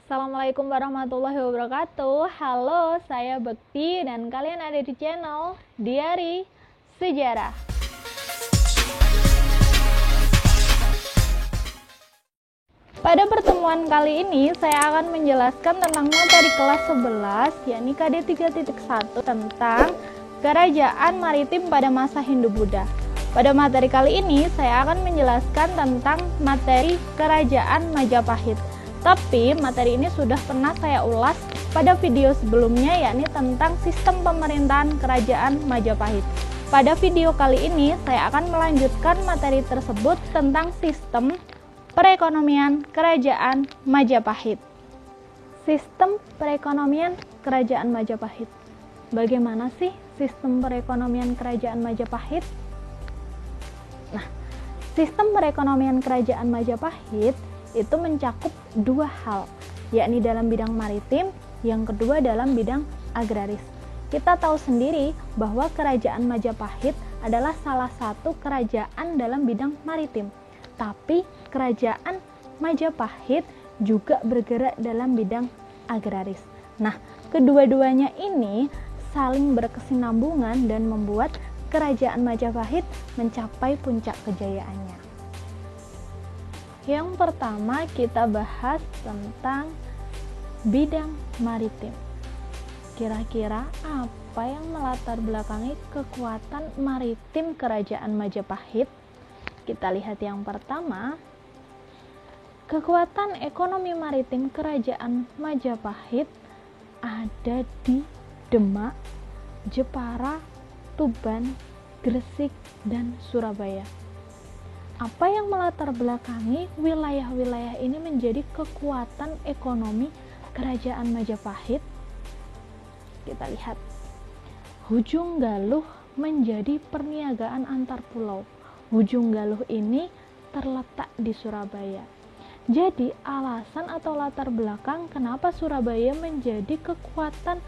Assalamualaikum warahmatullahi wabarakatuh. Halo, saya Bekti dan kalian ada di channel Diari Sejarah. Pada pertemuan kali ini saya akan menjelaskan tentang materi kelas 11 yakni KD 3.1 tentang Kerajaan Maritim pada masa Hindu-Buddha. Pada materi kali ini saya akan menjelaskan tentang materi Kerajaan Majapahit. Tapi materi ini sudah pernah saya ulas pada video sebelumnya yakni tentang sistem pemerintahan Kerajaan Majapahit. Pada video kali ini saya akan melanjutkan materi tersebut tentang sistem perekonomian Kerajaan Majapahit. Sistem perekonomian Kerajaan Majapahit. Bagaimana sih sistem perekonomian Kerajaan Majapahit? Nah, sistem perekonomian Kerajaan Majapahit itu mencakup dua hal, yakni dalam bidang maritim, yang kedua dalam bidang agraris. Kita tahu sendiri bahwa Kerajaan Majapahit adalah salah satu kerajaan dalam bidang maritim. Tapi Kerajaan Majapahit juga bergerak dalam bidang agraris. Nah, kedua-duanya ini saling berkesinambungan dan membuat Kerajaan Majapahit mencapai puncak kejayaannya. Yang pertama kita bahas tentang bidang maritim. Kira-kira apa yang melatar belakangi kekuatan maritim Kerajaan Majapahit? Kita lihat yang pertama, kekuatan ekonomi maritim Kerajaan Majapahit ada di Demak, Jepara, Tuban, Gresik, dan Surabaya. Apa yang melatar belakangi wilayah-wilayah ini menjadi kekuatan ekonomi Kerajaan Majapahit? Kita lihat. Hujung Galuh menjadi perniagaan antar pulau. Hujung Galuh ini terletak di Surabaya. Jadi alasan atau latar belakang kenapa Surabaya menjadi kekuatan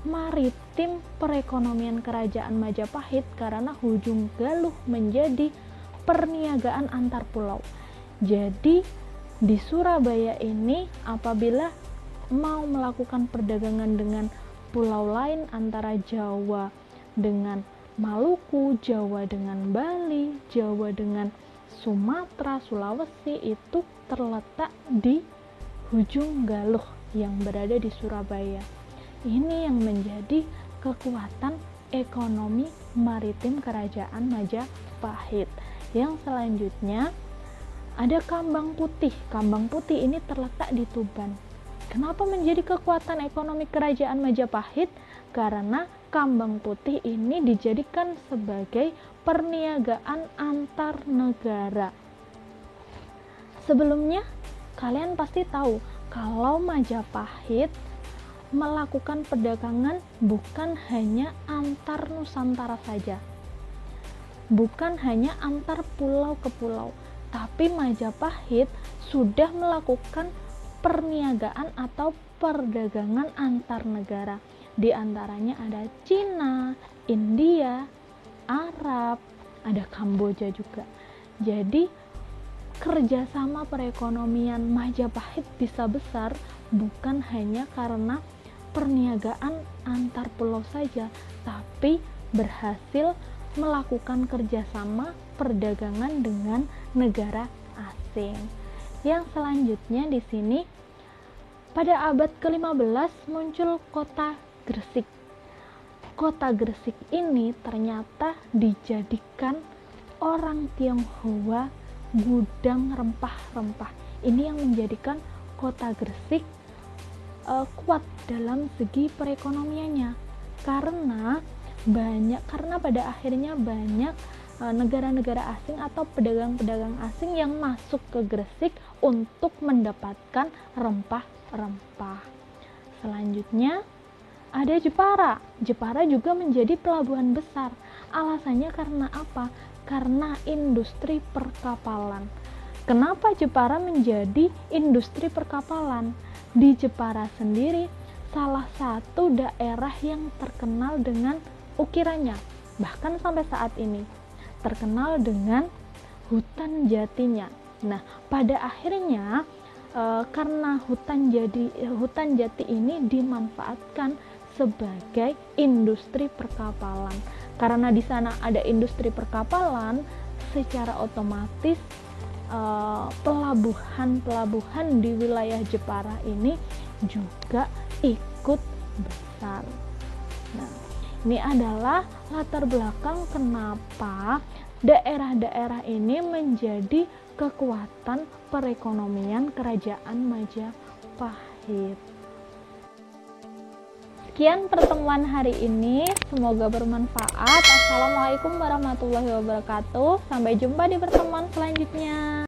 maritim perekonomian Kerajaan Majapahit karena Hujung Galuh menjadi perniagaan antar pulau. Jadi di Surabaya ini apabila mau melakukan perdagangan dengan pulau lain antara Jawa dengan Maluku, Jawa dengan Bali, Jawa dengan Sumatera, Sulawesi itu terletak di Hujung Galuh yang berada di Surabaya. Ini yang menjadi kekuatan ekonomi maritim Kerajaan Majapahit. Yang selanjutnya ada Kambang Putih. Kambang Putih ini terletak di Tuban. Kenapa menjadi kekuatan ekonomi Kerajaan Majapahit? Karena Kambang Putih ini dijadikan sebagai perniagaan antar negara. Sebelumnya kalian pasti tahu kalau Majapahit melakukan perdagangan bukan hanya antar Nusantara saja. Bukan hanya antar pulau ke pulau, tapi Majapahit sudah melakukan perniagaan atau perdagangan antar negara. Di antaranya ada Cina, India, Arab, ada Kamboja juga. Jadi kerjasama perekonomian Majapahit bisa besar bukan hanya karena perniagaan antar pulau saja, tapi berhasil melakukan kerjasama perdagangan dengan negara asing. Yang selanjutnya di sini pada abad ke-15 muncul kota Gresik. Kota Gresik ini ternyata dijadikan orang Tionghoa gudang rempah-rempah. Ini yang menjadikan kota Gresik kuat dalam segi perekonomiannya karena pada akhirnya banyak negara-negara asing atau pedagang-pedagang asing yang masuk ke Gresik untuk mendapatkan rempah-rempah. Selanjutnya ada Jepara. Jepara juga menjadi pelabuhan besar. Alasannya karena apa? Karena industri perkapalan. Kenapa Jepara menjadi industri perkapalan? Di Jepara sendiri salah satu daerah yang terkenal dengan ukirannya, bahkan sampai saat ini terkenal dengan hutan jatinya. Nah, pada akhirnya karena hutan jati ini dimanfaatkan sebagai industri perkapalan. Karena di sana ada industri perkapalan, secara otomatis pelabuhan di wilayah Jepara ini juga ikut besar. Nah, ini adalah latar belakang kenapa daerah-daerah ini menjadi kekuatan perekonomian Kerajaan Majapahit. Sekian pertemuan hari ini, semoga bermanfaat. Assalamualaikum warahmatullahi wabarakatuh. Sampai jumpa di pertemuan selanjutnya.